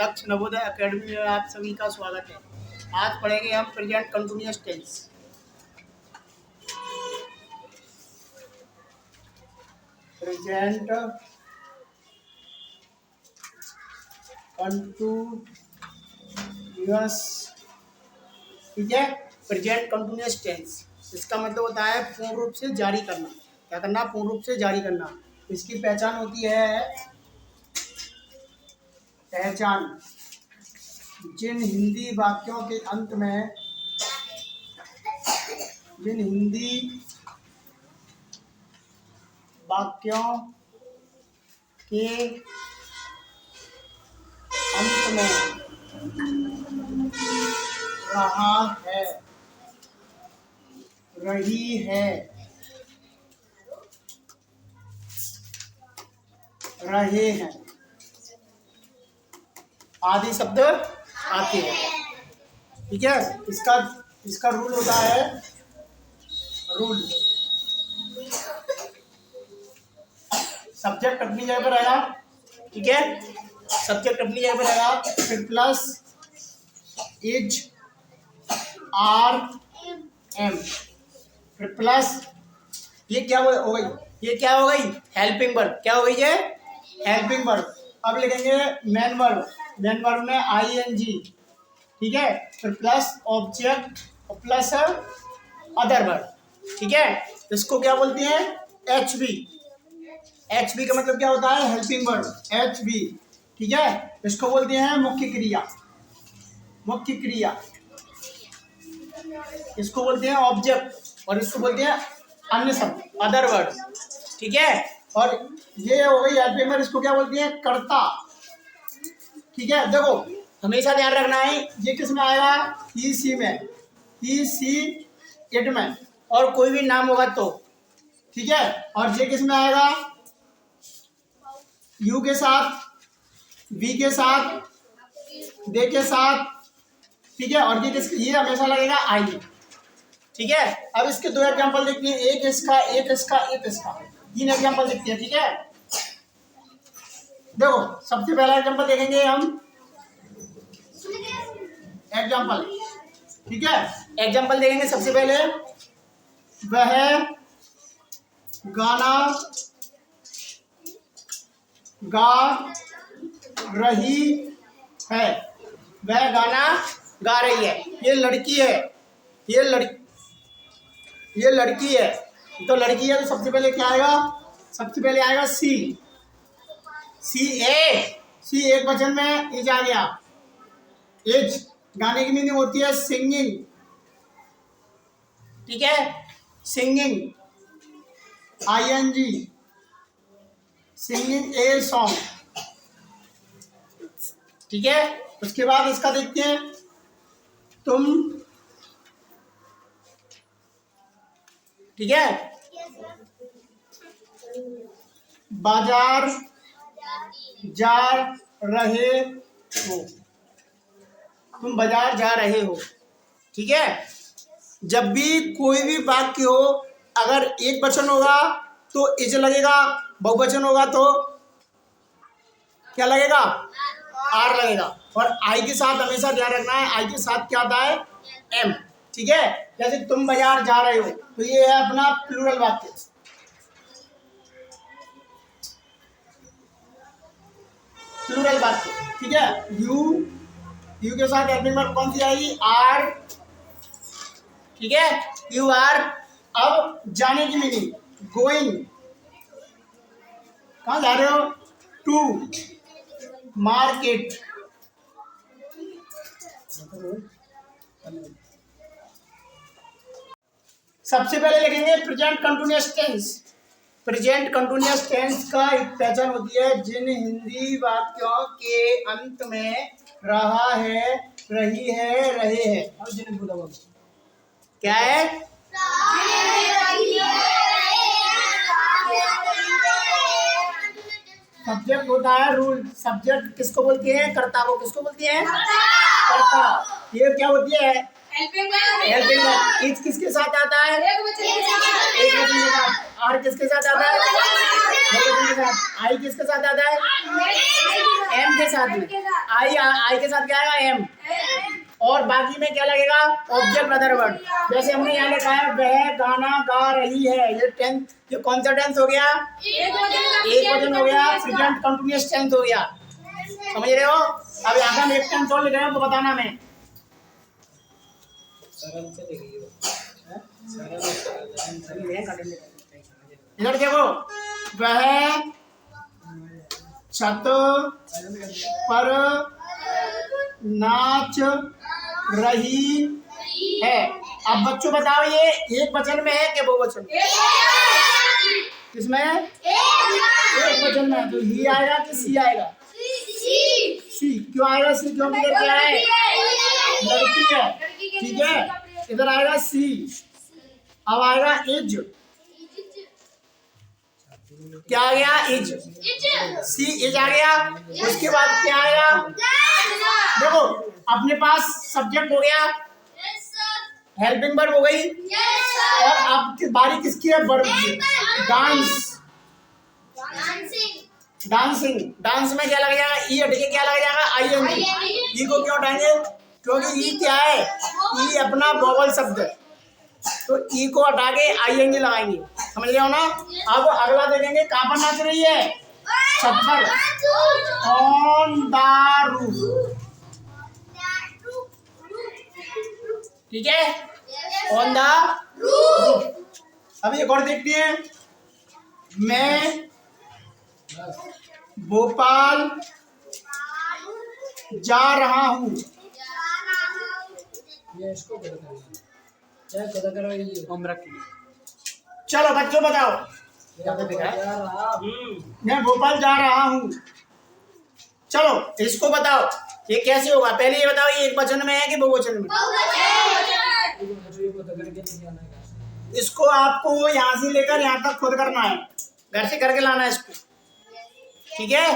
दक्ष Navodaya academy में आप सभी का स्वागत है। आज पढ़ेंगे हम present continuous tense. Present continuous, ठीक है। प्रेजेंट कंटिन्यूअस टेंस इसका मतलब होता है पूर्ण रूप से जारी करना। क्या करना? पूर्ण रूप से जारी करना। इसकी पहचान होती है जिन हिंदी वाक्यों के अंत में रहा है, रही है, रहे हैं आदि शब्द आते हैं, ठीक है। इसका रूल होता है सब्जेक्ट अपनी जगह पर रहेगा, ठीक है। सब्जेक्ट अपनी जगह पर रहेगा, फिर प्लस इज आर एम, फिर प्लस ये क्या हो गई? ये क्या हो गई? Helping verb. क्या हो गई? ये हेल्पिंग वर्ब। अब लिखेंगे मेन वर्ब में आई एन जी, ठीक है। फिर प्लस ऑब्जेक्ट और प्लस अदर वर्ब, ठीक है। इसको क्या बोलते हैं? H B. एच बी का मतलब क्या होता है? हेल्पिंग वर्ब, एच बी, ठीक है। इसको बोलते हैं मुख्य क्रिया। इसको बोलते हैं ऑब्जेक्ट और इसको बोलते हैं अन्य शब्द, अदर वर्ड, ठीक है। और ये हो गई हेल्पिंग वर्ब, इसको क्या बोलते हैं? कर्ता, ठीक है। देखो हमेशा ध्यान रखना है ये किस में आएगा? ही सी में, ही सी इट में, और कोई भी नाम होगा तो, ठीक है। और ये किस में आएगा? यू के साथ, वी के साथ, दे के साथ, ठीक है। और ये हमेशा लगेगा आई, ठीक है। अब इसके दो एग्जांपल देखते हैं, एक इसका, एक इसका, एक इसका। 3 एग्जांपल देखते हैं, ठीक है। देखो सबसे पहला एग्जांपल देखेंगे हम, एग्जांपल, ठीक है। एग्जांपल देखेंगे सबसे पहले, वह गाना गा रही है। वह गाना गा रही है। ये लड़की है, ये लड़की है। तो लड़की है तो सबसे पहले क्या आएगा? सबसे पहले आएगा सी एक वचन में इज आ गया। इज गाने की मीनिंग होती है सिंगिंग, ठीक है। Singing ING, singing a song, ठीक है। उसके बाद इसका देखते हैं, तुम, ठीक है। बाजार जा रहे हो, तुम बाजार जा रहे हो, ठीक है। जब भी कोई भी वाक्य हो, अगर एक वचन होगा तो इज लगेगा, बहुवचन होगा तो क्या लगेगा? आर लगेगा। और आई के साथ हमेशा ध्यान रखना है, आई के साथ क्या आता है? एम, ठीक है। जैसे तुम बाजार जा रहे हो तो ये है अपना प्लूरल वाक्य, ठीक है। यू के साथ हेल्पिंग वर्ब कौन सी आएगी? आर, ठीक है। You are. अब जाने की मीनिंग, गोइंग, कहाँ जा रहे हो? टू मार्केट, सबसे पहले लिखेंगे present continuous tense. Present continuous tense का एक पहचान होती है जिन हिंदी वाक्यों के अंत में रहा है, रही है, रहे हैं। और जिन्हें बोला क्या है? सब्जेक्ट होता है रूल। सब्जेक्ट किसको बोलते हैं? कर्ता को। किसको बोलते हैं? कर्ता। ये क्या होती है? Helping verb. इज किसके साथ आता है? एक वचन के साथ। आर किसके साथ आता है? बहुवचन के साथ। आई किसके साथ आता है? एम के साथ में। आई के साथ क्या आएगा? एम। और बाकी में क्या लगेगा? Object other word. जैसे हमने यहाँ लिखा है वह गाना गा रही है, ये टेंस, ये कौन सा टेंस हो गया? एक वचन हो गया, प्रेजेंट कंटीन्यूअस टेंस हो गया। समझ रहे हो? अब यहाँ हम एक टेंस और लिख रहे हैं, तो बताना मैं। इधर देखो, वह छत पर नाच रही है। अब बच्चों बताओ, ये एक वचन में है कि बहुवचन? किसमें? एक वचन में। तो ही आएगा कि सी आएगा? सी। क्यों आएगा सी? क्योंकि ये क्या है? लड़की है। ठीक है, इधर आएगा सी। अब आएगा इज। क्या आ गया? इज। सी इज आ गया। उसके बाद क्या आएगा? देखो, अपने पास सब्जेक्ट हो गया, हेल्पिंग वर्ब हो गई, और अब बारी किसकी है? वर्ब की। डांस। डांसिंग। डांस में क्या लग जाएगा? ई हट के क्या लग जाएगा? आईएनजी। ई को क्यों हटाएंगे? क्योंकि ई क्या है? ई अपना वोवल शब्द है, तो ई को हटा के आईएनजी लगाएंगे। समझ रहे हो ना? अब अगला देखेंगे, कहाँ पर नाच रही है? छत पर। On the roof. ठीक है, ऑन द रूफ। अब एक और देखते हैं, मैं भोपाल जा रहा हूँ। चलो बच्चों बताओ, मैं भोपाल जा रहा हूँ। चलो इसको बताओ, ये कैसे होगा? पहले ये बताओ, ये एक वचन में है कि बहुवचन में? इसको आपको यहाँ से लेकर यहाँ तक खुद करना है, घर से करके लाना है इसको। ठीक है,